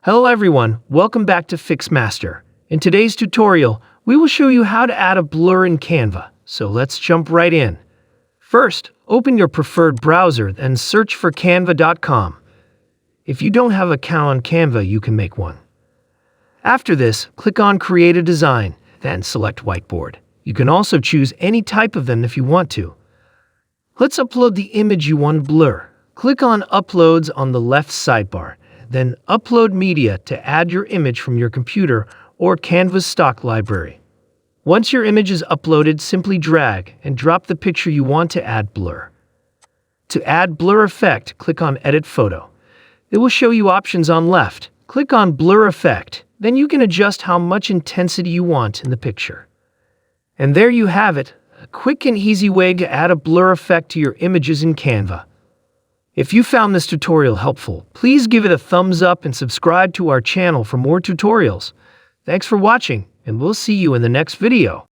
Hello everyone, welcome back to Fixmaster. In today's tutorial, we will show you how to add a blur in Canva, so let's jump right in. First, open your preferred browser and search for canva.com. If you don't have an account on Canva, you can make one. After this, click on Create a Design, then select Whiteboard. You can also choose any type of them if you want to. Let's upload the image you want to blur. Click on Uploads on the left sidebar. Then Upload Media to add your image from your computer or Canva's stock library. Once your image is uploaded, simply drag and drop the picture you want to add blur. To add blur effect, click on Edit Photo. It will show you options on left. Click on Blur Effect. Then you can adjust how much intensity you want in the picture. And there you have it, a quick and easy way to add a blur effect to your images in Canva. If you found this tutorial helpful, please give it a thumbs up and subscribe to our channel for more tutorials. Thanks for watching, and we'll see you in the next video.